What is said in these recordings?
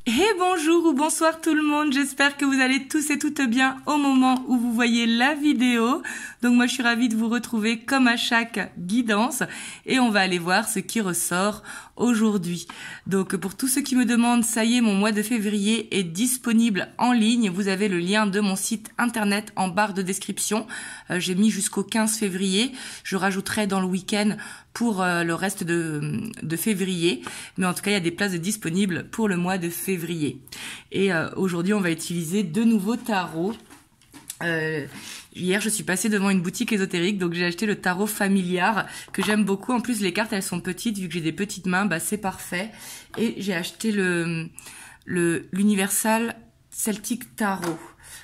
Et bonjour ou bonsoir tout le monde, j'espère que vous allez tous et toutes bien au moment où vous voyez la vidéo. Donc moi je suis ravie de vous retrouver comme à chaque guidance et on va aller voir ce qui ressort aujourd'hui. Donc pour tous ceux qui me demandent, ça y est, mon mois de février est disponible en ligne. Vous avez le lien de mon site internet en barre de description. J'ai mis jusqu'au 15 février, je rajouterai dans le week-end pour le reste de février, mais en tout cas il y a des places disponibles pour le mois de février. Et aujourd'hui on va utiliser deux nouveaux tarots. Hier je suis passée devant une boutique ésotérique, donc j'ai acheté le tarot familiar que j'aime beaucoup. En plus les cartes elles sont petites, vu que j'ai des petites mains, bah c'est parfait. Et j'ai acheté l'Universal Celtic Tarot,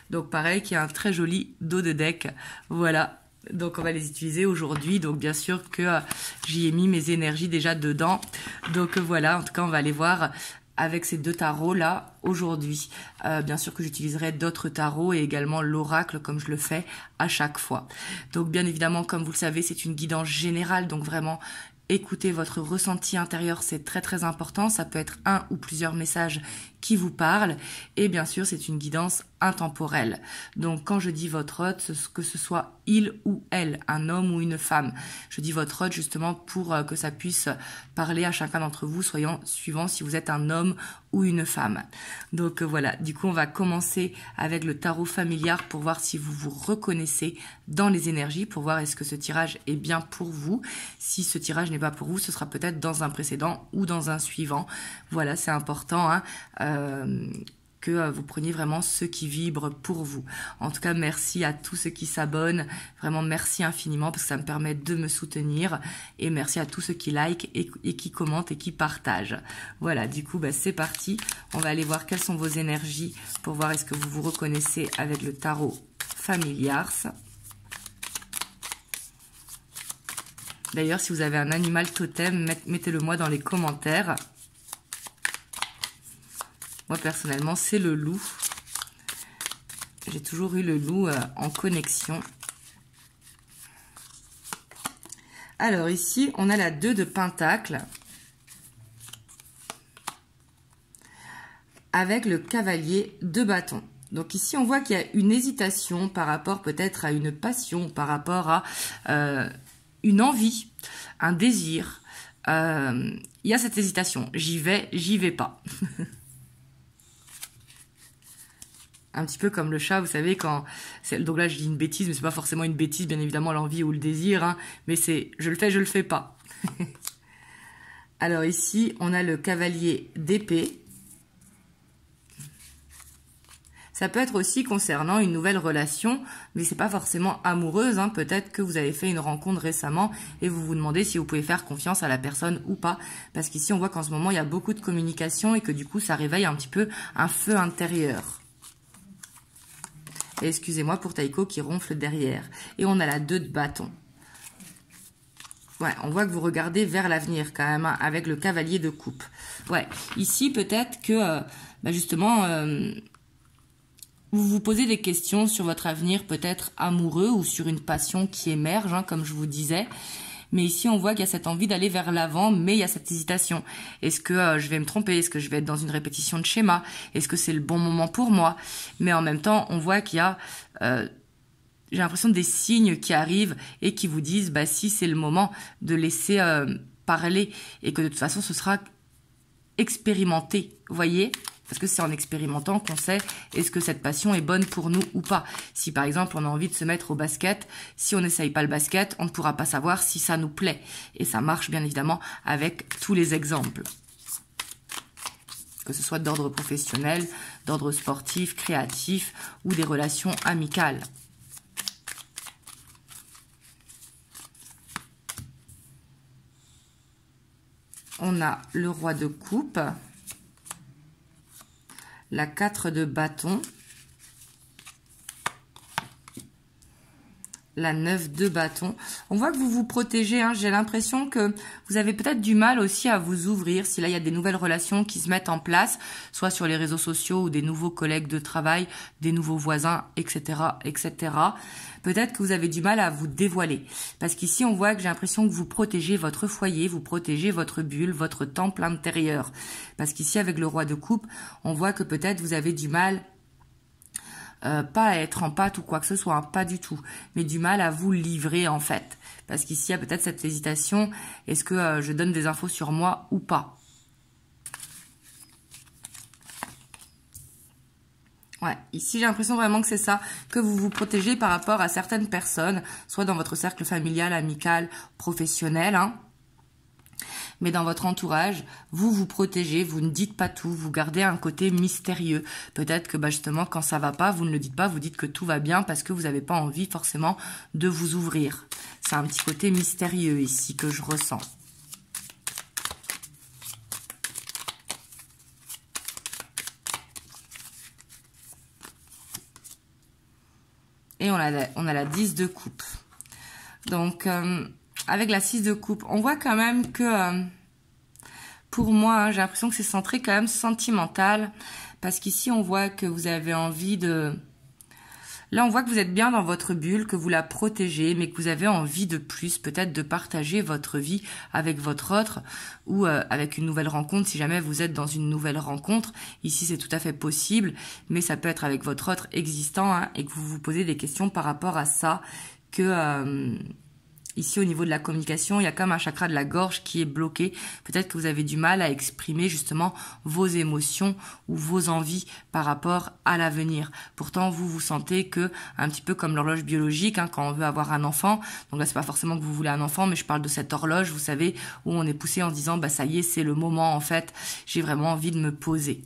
donc pareil, qui a un très joli dos de deck. Voilà. Donc on va les utiliser aujourd'hui. Donc bien sûr que j'y ai mis mes énergies déjà dedans. Donc voilà, en tout cas on va aller voir avec ces deux tarots là aujourd'hui. Bien sûr que j'utiliserai d'autres tarots et également l'oracle comme je le fais à chaque fois. Donc bien évidemment, comme vous le savez, c'est une guidance générale, donc vraiment écoutez votre ressenti intérieur, c'est très très important. Ça peut être un ou plusieurs messages qui vous parlent. Et bien sûr, c'est une guidance intemporelle. Donc quand je dis votre hôte, que ce soit il ou elle, un homme ou une femme, je dis votre hôte justement pour que ça puisse parler à chacun d'entre vous, suivant si vous êtes un homme ou une femme. Donc voilà, du coup on va commencer avec le tarot familiar pour voir si vous vous reconnaissez dans les énergies, pour voir est-ce que ce tirage est bien pour vous. Si ce tirage n'est pas pour vous, ce sera peut-être dans un précédent ou dans un suivant. Voilà, c'est important hein, que vous preniez vraiment ce qui vibre pour vous. En tout cas, merci à tous ceux qui s'abonnent. Vraiment, merci infiniment parce que ça me permet de me soutenir. Et merci à tous ceux qui likent et qui commentent et qui partagent. Voilà, du coup, bah, c'est parti. On va aller voir quelles sont vos énergies pour voir est-ce que vous vous reconnaissez avec le tarot Familiars. D'ailleurs, si vous avez un animal totem, mettez-le moi dans les commentaires. Moi, personnellement, c'est le loup. J'ai toujours eu le loup en connexion. Alors, ici, on a la 2 de Pentacle. Avec le cavalier de bâton. Donc ici, on voit qu'il y a une hésitation par rapport peut-être à une passion, par rapport à une envie, un désir. Il y a cette hésitation. J'y vais pas. Un petit peu comme le chat, vous savez, quand... Donc là, je dis une bêtise, mais c'est pas forcément une bêtise, bien évidemment, l'envie ou le désir, hein, mais c'est je le fais pas. Alors ici, on a le cavalier d'épée. Ça peut être aussi concernant une nouvelle relation, mais c'est pas forcément amoureuse, hein. Peut-être que vous avez fait une rencontre récemment et vous vous demandez si vous pouvez faire confiance à la personne ou pas. Parce qu'ici, on voit qu'en ce moment, il y a beaucoup de communication et que du coup, ça réveille un petit peu un feu intérieur. Excusez-moi pour Taiko qui ronfle derrière. Et on a la 2 de bâton. Ouais, on voit que vous regardez vers l'avenir quand même, hein, avec le cavalier de coupe. Ouais, ici peut-être que, justement, vous vous posez des questions sur votre avenir peut-être amoureux ou sur une passion qui émerge, hein, comme je vous disais. Mais ici, on voit qu'il y a cette envie d'aller vers l'avant, mais il y a cette hésitation. Est-ce que je vais me tromper? Est-ce que je vais être dans une répétition de schéma? Est-ce que c'est le bon moment pour moi? Mais en même temps, on voit qu'il y a, j'ai l'impression, des signes qui arrivent et qui vous disent, bah, si c'est le moment de laisser parler et que de toute façon, ce sera expérimenté, vous voyez? Parce que c'est en expérimentant qu'on sait est-ce que cette passion est bonne pour nous ou pas. Si par exemple on a envie de se mettre au basket, si on n'essaye pas le basket, on ne pourra pas savoir si ça nous plaît. Et ça marche bien évidemment avec tous les exemples. Que ce soit d'ordre professionnel, d'ordre sportif, créatif ou des relations amicales. On a le roi de coupe. La 4 de bâton, la 9 de bâton. On voit que vous vous protégez, hein. J'ai l'impression que vous avez peut-être du mal aussi à vous ouvrir. Si là, il y a des nouvelles relations qui se mettent en place, soit sur les réseaux sociaux ou des nouveaux collègues de travail, des nouveaux voisins, etc., etc. Peut-être que vous avez du mal à vous dévoiler. Parce qu'ici, on voit que j'ai l'impression que vous protégez votre foyer, vous protégez votre bulle, votre temple intérieur. Parce qu'ici, avec le roi de coupe, on voit que peut-être vous avez du mal pas à être en pâte ou quoi que ce soit, hein, pas du tout, mais du mal à vous livrer en fait. Parce qu'ici, il y a peut-être cette hésitation, est-ce que je donne des infos sur moi ou pas? Ouais, ici j'ai l'impression vraiment que c'est ça, que vous vous protégez par rapport à certaines personnes, soit dans votre cercle familial, amical, professionnel, hein. Mais dans votre entourage, vous vous protégez, vous ne dites pas tout, vous gardez un côté mystérieux. Peut-être que justement, quand ça va pas, vous ne le dites pas, vous dites que tout va bien parce que vous n'avez pas envie forcément de vous ouvrir. C'est un petit côté mystérieux ici que je ressens. Et on a la 10 de coupe. Donc, avec la 6 de coupe, on voit quand même que, pour moi, hein, j'ai l'impression que c'est centré quand même sentimental. Parce qu'ici, on voit que vous avez envie de... Là, on voit que vous êtes bien dans votre bulle, que vous la protégez, mais que vous avez envie de plus, peut-être de partager votre vie avec votre autre ou avec une nouvelle rencontre, si jamais vous êtes dans une nouvelle rencontre. Ici, c'est tout à fait possible, mais ça peut être avec votre autre existant, hein, et que vous vous posez des questions par rapport à ça, que... Ici, au niveau de la communication, il y a comme un chakra de la gorge qui est bloqué. Peut-être que vous avez du mal à exprimer justement vos émotions ou vos envies par rapport à l'avenir. Pourtant, vous vous sentez que, un petit peu comme l'horloge biologique, hein, quand on veut avoir un enfant. Donc là, c'est pas forcément que vous voulez un enfant, mais je parle de cette horloge, vous savez, où on est poussé en se disant, bah ça y est, c'est le moment en fait. J'ai vraiment envie de me poser.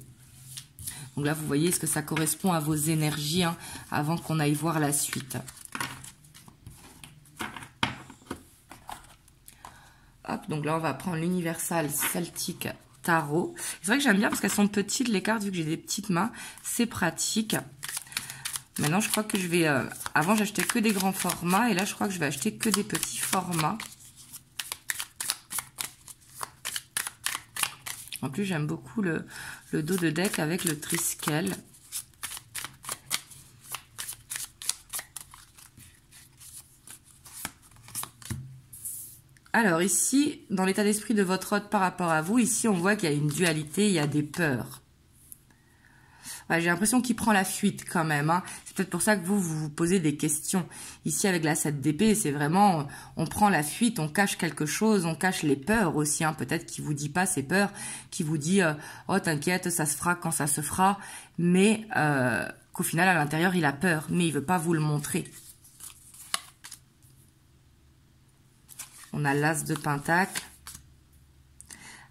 Donc là, vous voyez, est-ce que ça correspond à vos énergies, hein, avant qu'on aille voir la suite. Hop, donc là, on va prendre l'Universal Celtic Tarot. C'est vrai que j'aime bien parce qu'elles sont petites, les cartes, vu que j'ai des petites mains. C'est pratique. Maintenant, je crois que je vais... avant, j'achetais que des grands formats. Et là, je crois que je vais acheter que des petits formats. En plus, j'aime beaucoup le dos de deck avec le Triskel. Alors ici, dans l'état d'esprit de votre hôte par rapport à vous, ici on voit qu'il y a une dualité, il y a des peurs. Ouais, j'ai l'impression qu'il prend la fuite quand même, hein. C'est peut-être pour ça que vous posez des questions. Ici avec la 7 d'épée, c'est vraiment, on prend la fuite, on cache quelque chose, on cache les peurs aussi, hein. Peut-être qu'il vous dit pas ces peurs, qu'il vous dit oh t'inquiète, ça se fera quand ça se fera, mais qu'au final à l'intérieur il a peur, mais il veut pas vous le montrer. On a l'As de Pentacle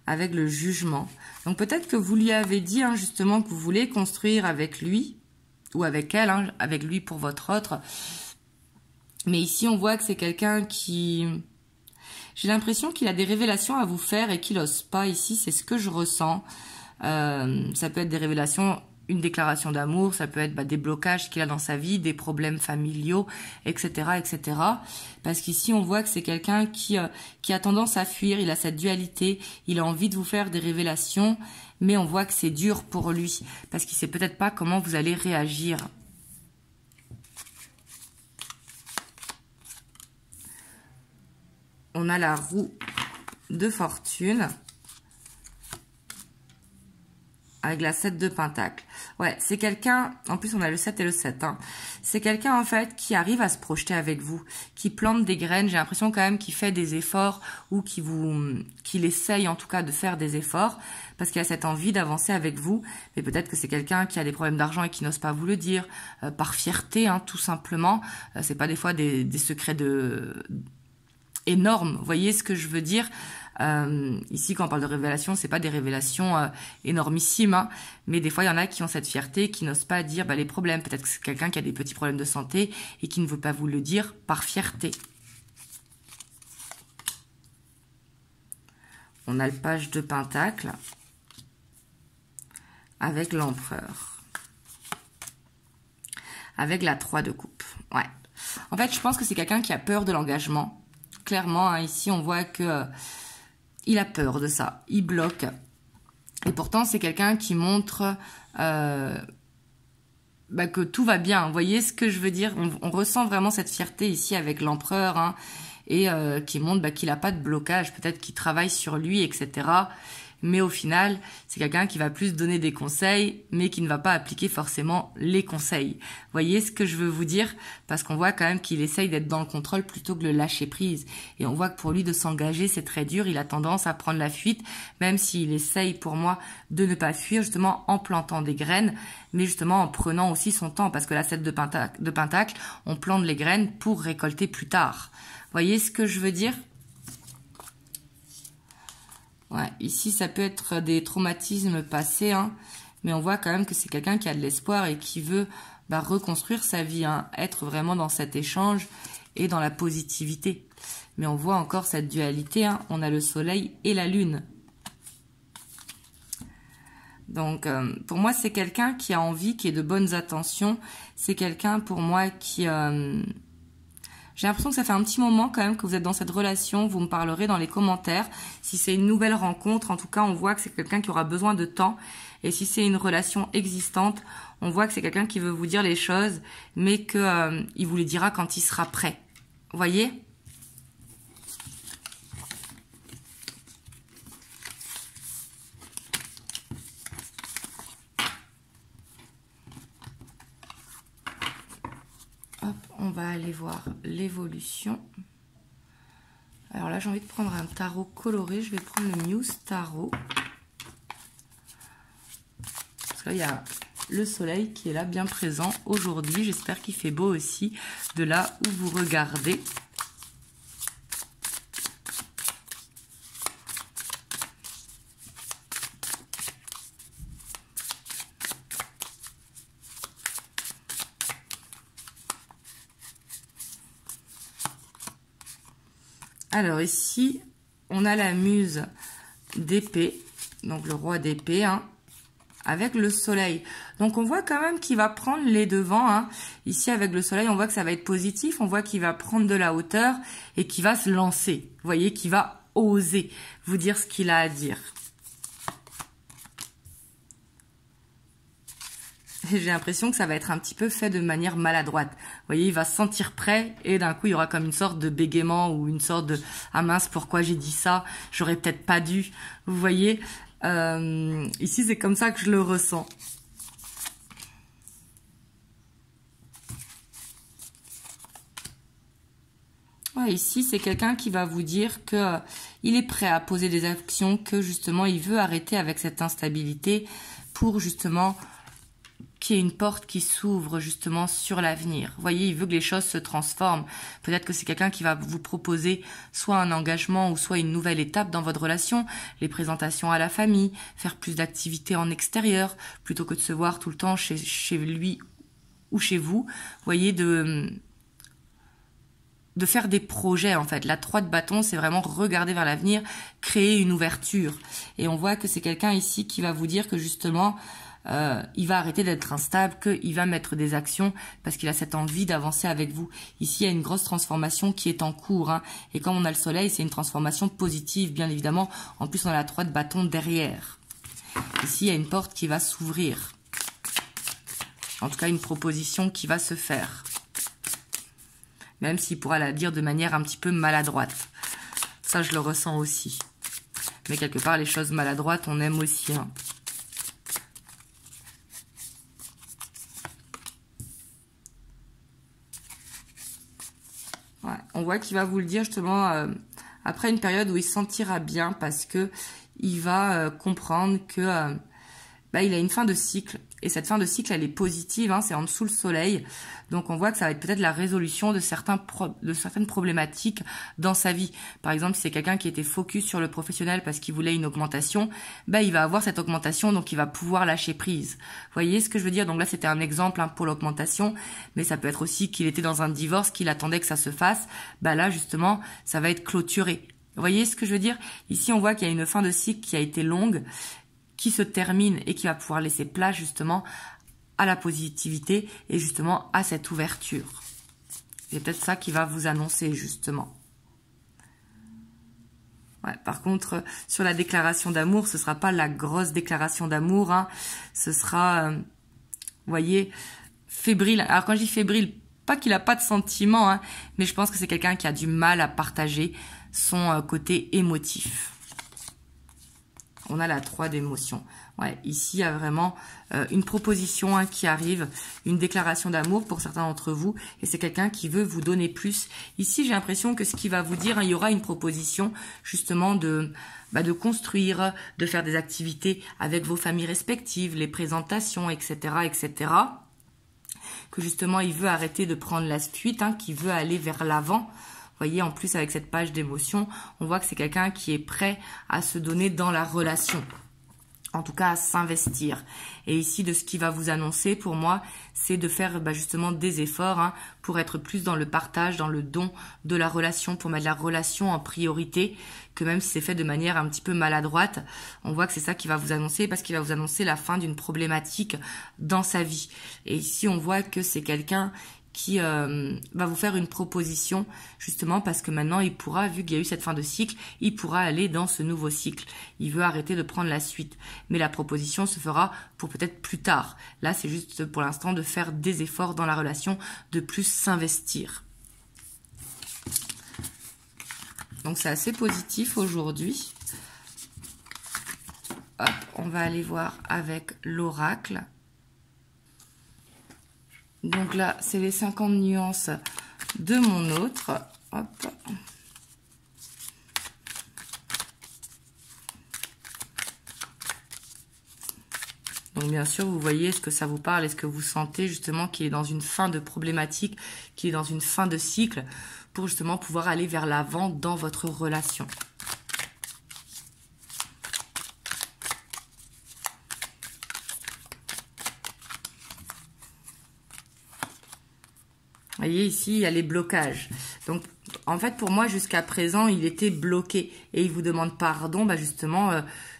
avec le Jugement. Donc peut-être que vous lui avez dit, hein, justement que vous voulez construire avec lui ou avec elle, hein, avec lui pour votre autre. Mais ici, on voit que c'est quelqu'un qui... J'ai l'impression qu'il a des révélations à vous faire et qu'il n'ose pas. Ici, c'est ce que je ressens. Ça peut être des révélations... Une déclaration d'amour, ça peut être des blocages qu'il a dans sa vie, des problèmes familiaux, etc., etc. Parce qu'ici, on voit que c'est quelqu'un qui a tendance à fuir, il a cette dualité, il a envie de vous faire des révélations, mais on voit que c'est dur pour lui, parce qu'il sait peut-être pas comment vous allez réagir. On a la roue de fortune. Avec la 7 de Pentacle. Ouais, c'est quelqu'un, en plus on a le 7 et le 7, hein. C'est quelqu'un en fait qui arrive à se projeter avec vous, qui plante des graines, j'ai l'impression quand même qu'il fait des efforts ou qu'il essaye en tout cas de faire des efforts parce qu'il a cette envie d'avancer avec vous, mais peut-être que c'est quelqu'un qui a des problèmes d'argent et qui n'ose pas vous le dire, par fierté, hein, tout simplement. C'est pas des fois des secrets énormes, vous voyez ce que je veux dire? Ici, quand on parle de révélations, c'est pas des révélations énormissimes, hein, mais des fois, il y en a qui ont cette fierté, qui n'osent pas dire les problèmes. Peut-être que c'est quelqu'un qui a des petits problèmes de santé et qui ne veut pas vous le dire par fierté. On a le page de Pentacle avec l'Empereur. Avec la 3 de coupe. Ouais. En fait, je pense que c'est quelqu'un qui a peur de l'engagement. Clairement, hein, ici, on voit que il a peur de ça. Il bloque. Et pourtant, c'est quelqu'un qui montre que tout va bien. Vous voyez ce que je veux dire? On ressent vraiment cette fierté ici avec l'empereur, hein, et qui montre qu'il n'a pas de blocage. Peut-être qu'il travaille sur lui, etc. Mais au final, c'est quelqu'un qui va plus donner des conseils, mais qui ne va pas appliquer forcément les conseils. Voyez ce que je veux vous dire? Parce qu'on voit quand même qu'il essaye d'être dans le contrôle plutôt que le lâcher prise. Et on voit que pour lui, de s'engager, c'est très dur. Il a tendance à prendre la fuite, même s'il essaye, pour moi, de ne pas fuir, justement en plantant des graines, mais justement en prenant aussi son temps. Parce que la 7 de pentacle, on plante les graines pour récolter plus tard. Voyez ce que je veux dire? Ouais, ici, ça peut être des traumatismes passés, hein, mais on voit quand même que c'est quelqu'un qui a de l'espoir et qui veut reconstruire sa vie, hein, être vraiment dans cet échange et dans la positivité. Mais on voit encore cette dualité, hein, on a le soleil et la lune. Donc, pour moi, c'est quelqu'un qui a envie, qui est de bonnes intentions. C'est quelqu'un, pour moi, qui... J'ai l'impression que ça fait un petit moment quand même que vous êtes dans cette relation. Vous me parlerez dans les commentaires. Si c'est une nouvelle rencontre, en tout cas, on voit que c'est quelqu'un qui aura besoin de temps. Et si c'est une relation existante, on voit que c'est quelqu'un qui veut vous dire les choses, mais que il vous les dira quand il sera prêt. Vous voyez ? Hop, on va aller voir l'évolution. Alors là, j'ai envie de prendre un tarot coloré. Je vais prendre le Muse Tarot. Parce que là, il y a le soleil qui est là, bien présent aujourd'hui. J'espère qu'il fait beau aussi de là où vous regardez. Alors ici, on a la muse d'épée, donc le roi d'épée, hein, avec le soleil. Donc on voit quand même qu'il va prendre les devants. Hein. Ici, avec le soleil, on voit que ça va être positif. On voit qu'il va prendre de la hauteur et qu'il va se lancer. Vous voyez, qu'il va oser vous dire ce qu'il a à dire. J'ai l'impression que ça va être un petit peu fait de manière maladroite. Vous voyez, il va se sentir prêt et d'un coup, il y aura comme une sorte de bégaiement ou une sorte de « Ah mince, pourquoi j'ai dit ça? J'aurais peut-être pas dû. » Vous voyez, ici, c'est comme ça que je le ressens. Ouais, ici, c'est quelqu'un qui va vous dire que il est prêt à poser des actions, que justement, il veut arrêter avec cette instabilité pour justement... qu'il y ait une porte qui s'ouvre justement sur l'avenir. Vous voyez, il veut que les choses se transforment. Peut-être que c'est quelqu'un qui va vous proposer soit un engagement ou soit une nouvelle étape dans votre relation, les présentations à la famille, faire plus d'activités en extérieur, plutôt que de se voir tout le temps chez lui ou chez vous. Vous voyez, de faire des projets en fait. La 3 de bâton, c'est vraiment regarder vers l'avenir, créer une ouverture. Et on voit que c'est quelqu'un ici qui va vous dire que justement... il va arrêter d'être instable, qu'il va mettre des actions parce qu'il a cette envie d'avancer avec vous. Ici, il y a une grosse transformation qui est en cours. Hein, et comme on a le soleil, c'est une transformation positive, bien évidemment. En plus, on a la 3 de bâton derrière. Ici, il y a une porte qui va s'ouvrir. En tout cas, une proposition qui va se faire. Même s'il pourra la dire de manière un petit peu maladroite. Ça, je le ressens aussi. Mais quelque part, les choses maladroites, on aime aussi. Hein. Ouais, on voit qu'il va vous le dire justement après une période où il se sentira bien parce que il va comprendre que il a une fin de cycle. Et cette fin de cycle, elle est positive, hein, c'est en dessous le soleil. Donc on voit que ça va être peut-être la résolution de certaines problématiques dans sa vie. Par exemple, si c'est quelqu'un qui était focus sur le professionnel parce qu'il voulait une augmentation, il va avoir cette augmentation, donc il va pouvoir lâcher prise. Vous voyez ce que je veux dire? Donc là, c'était un exemple pour l'augmentation, mais ça peut être aussi qu'il était dans un divorce, qu'il attendait que ça se fasse. Là, justement, ça va être clôturé. Vous voyez ce que je veux dire? Ici, on voit qu'il y a une fin de cycle qui a été longue, qui se termine et qui va pouvoir laisser place justement à la positivité et justement à cette ouverture. C'est peut-être ça qui va vous annoncer, justement. Ouais, par contre, sur la déclaration d'amour, ce sera pas la grosse déclaration d'amour. Hein. Ce sera, vous voyez, fébrile. Alors quand je dis fébrile, pas qu'il n'a pas de sentiments, hein, mais je pense que c'est quelqu'un qui a du mal à partager son côté émotif. On a la 3 d'émotion. Ouais, ici, il y a vraiment une proposition hein, qui arrive, une déclaration d'amour pour certains d'entre vous. Et c'est quelqu'un qui veut vous donner plus. Ici, j'ai l'impression que ce qu'il va vous dire, hein, il y aura une proposition justement de construire, de faire des activités avec vos familles respectives, les présentations, etc., etc. Que justement, il veut arrêter de prendre la fuite, hein, qu'il veut aller vers l'avant. Vous voyez, en plus, avec cette page d'émotion, on voit que c'est quelqu'un qui est prêt à se donner dans la relation. En tout cas, à s'investir. Et ici, de ce qui va vous annoncer, pour moi, c'est de faire justement des efforts hein, pour être plus dans le partage, dans le don de la relation, pour mettre la relation en priorité, que même si c'est fait de manière un petit peu maladroite, on voit que c'est ça qui va vous annoncer, parce qu'il va vous annoncer la fin d'une problématique dans sa vie. Et ici, on voit que c'est quelqu'un qui va vous faire une proposition justement parce que maintenant il pourra, vu qu'il y a eu cette fin de cycle, il pourra aller dans ce nouveau cycle. Il veut arrêter de prendre la suite. Mais la proposition se fera pour peut-être plus tard. Là, c'est juste pour l'instant de faire des efforts dans la relation, de plus s'investir. Donc c'est assez positif aujourd'hui. Hop, on va aller voir avec l'oracle. Donc là, c'est les 50 nuances de mon autre. Hop. Donc bien sûr, vous voyez, est-ce que ça vous parle? Est-ce que vous sentez justement qu'il est dans une fin de problématique, qu'il est dans une fin de cycle pour justement pouvoir aller vers l'avant dans votre relation? Vous voyez, ici, il y a les blocages. Donc, en fait, pour moi, jusqu'à présent, il était bloqué. Et il vous demande pardon, justement,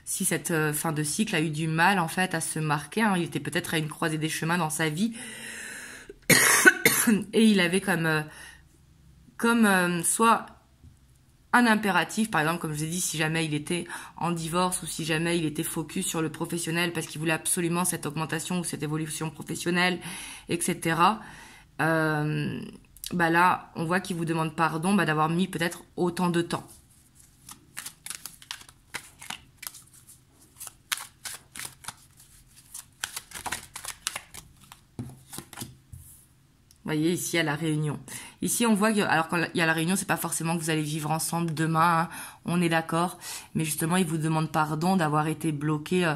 si cette fin de cycle a eu du mal, en fait, à se marquer. Hein. Il était peut-être à une croisée des chemins dans sa vie. Et il avait comme soit un impératif, par exemple, comme je vous ai dit, si jamais il était en divorce ou si jamais il était focus sur le professionnel parce qu'il voulait absolument cette augmentation ou cette évolution professionnelle, etc., là, on voit qu'il vous demande pardon d'avoir mis peut-être autant de temps. Vous voyez, ici, il y a la réunion. Ici, on voit que, alors quand il y a la réunion, c'est pas forcément que vous allez vivre ensemble demain, hein, on est d'accord. Mais justement, il vous demande pardon d'avoir été bloqué,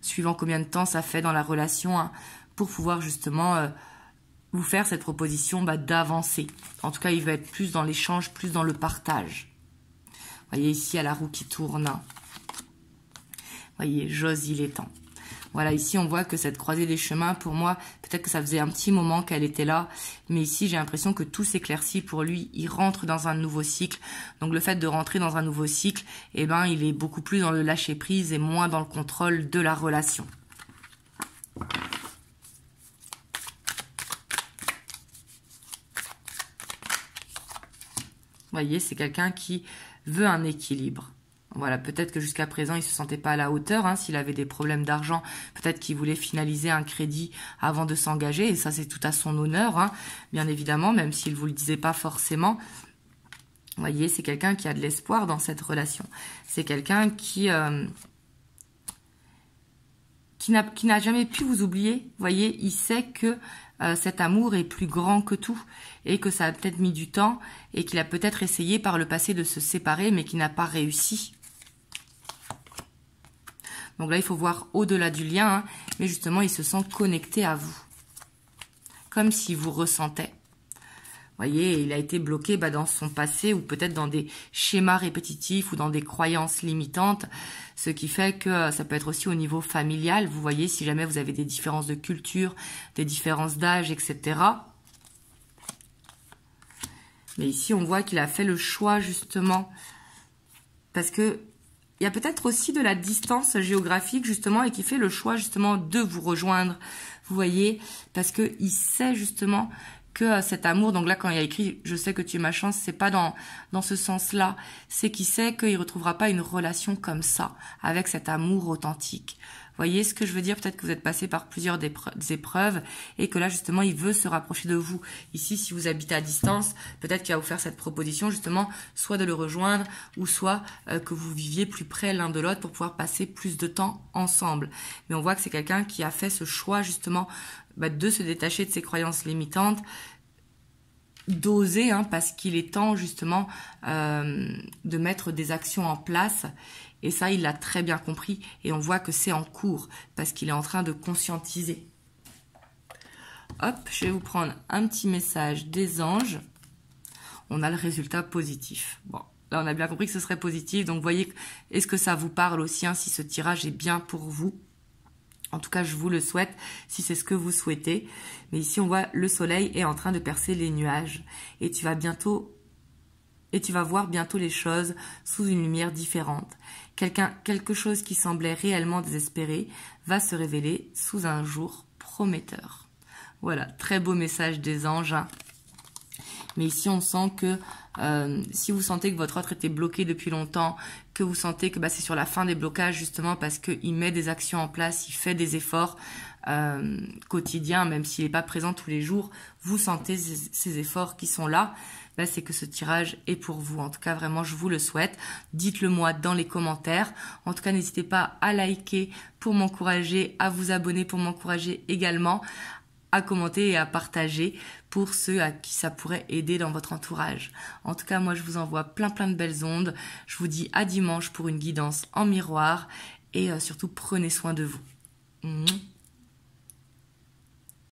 suivant combien de temps ça fait dans la relation, hein, pour pouvoir justement vous faire cette proposition d'avancer. En tout cas, il va être plus dans l'échange, plus dans le partage. Vous voyez ici, à la roue qui tourne. Vous voyez, j'ose, il est temps. Voilà, ici, on voit que cette croisée des chemins, pour moi, peut-être que ça faisait un petit moment qu'elle était là. Mais ici, j'ai l'impression que tout s'éclaircit pour lui. Il rentre dans un nouveau cycle. Donc, le fait de rentrer dans un nouveau cycle, il est beaucoup plus dans le lâcher-prise et moins dans le contrôle de la relation. Vous voyez, c'est quelqu'un qui veut un équilibre. Voilà, peut-être que jusqu'à présent, il ne se sentait pas à la hauteur. Hein, s'il avait des problèmes d'argent, peut-être qu'il voulait finaliser un crédit avant de s'engager. Et ça, c'est tout à son honneur, hein, bien évidemment, même s'il ne vous le disait pas forcément. Vous voyez, c'est quelqu'un qui a de l'espoir dans cette relation. C'est quelqu'un qui n'a jamais pu vous oublier. Vous voyez, il sait que cet amour est plus grand que tout et que ça a peut-être mis du temps et qu'il a peut-être essayé par le passé de se séparer mais qui n'a pas réussi. Donc là, il faut voir au-delà du lien, hein, mais justement, il se sent connecté à vous. Comme s'il vous ressentait. Vous voyez, il a été bloqué dans son passé ou peut-être dans des schémas répétitifs ou dans des croyances limitantes, ce qui fait que ça peut être aussi au niveau familial. Vous voyez, si jamais vous avez des différences de culture, des différences d'âge, etc. Mais ici, on voit qu'il a fait le choix justement parce que il y a peut-être aussi de la distance géographique justement et qui fait le choix justement de vous rejoindre. Vous voyez, parce qu'il sait justement que cet amour, donc là quand il a écrit « je sais que tu es ma chance », c'est pas dans ce sens-là, c'est qu'il sait qu'il retrouvera pas une relation comme ça, avec cet amour authentique. Voyez ce que je veux dire? Peut-être que vous êtes passé par plusieurs épreuves et que là justement il veut se rapprocher de vous. Ici, si vous habitez à distance, peut-être qu'il va vous faire cette proposition justement, soit de le rejoindre ou soit que vous viviez plus près l'un de l'autre pour pouvoir passer plus de temps ensemble. Mais on voit que c'est quelqu'un qui a fait ce choix justement de se détacher de ses croyances limitantes, d'oser, parce qu'il est temps justement de mettre des actions en place. Et ça, il l'a très bien compris. Et on voit que c'est en cours parce qu'il est en train de conscientiser. Hop, je vais vous prendre un petit message des anges. On a le résultat positif. Bon, là, on a bien compris que ce serait positif. Donc, voyez, est-ce que ça vous parle aussi, si ce tirage est bien pour vous? En tout cas, je vous le souhaite, si c'est ce que vous souhaitez. Mais ici, on voit le soleil est en train de percer les nuages. Et tu vas voir bientôt les choses sous une lumière différente. Quelque chose qui semblait réellement désespéré va se révéler sous un jour prometteur. Voilà, très beau message des anges. Mais ici, on sent que si vous sentez que votre autre était bloqué depuis longtemps, que vous sentez que c'est sur la fin des blocages, justement parce qu'il met des actions en place, il fait des efforts quotidiens, même s'il n'est pas présent tous les jours, vous sentez ces efforts qui sont là, c'est que ce tirage est pour vous. En tout cas, vraiment, je vous le souhaite. Dites-le moi dans les commentaires. En tout cas, n'hésitez pas à liker pour m'encourager, à vous abonner pour m'encourager également, à commenter et à partager pour ceux à qui ça pourrait aider dans votre entourage. En tout cas, moi, je vous envoie plein de belles ondes. Je vous dis à dimanche pour une guidance en miroir et surtout, prenez soin de vous.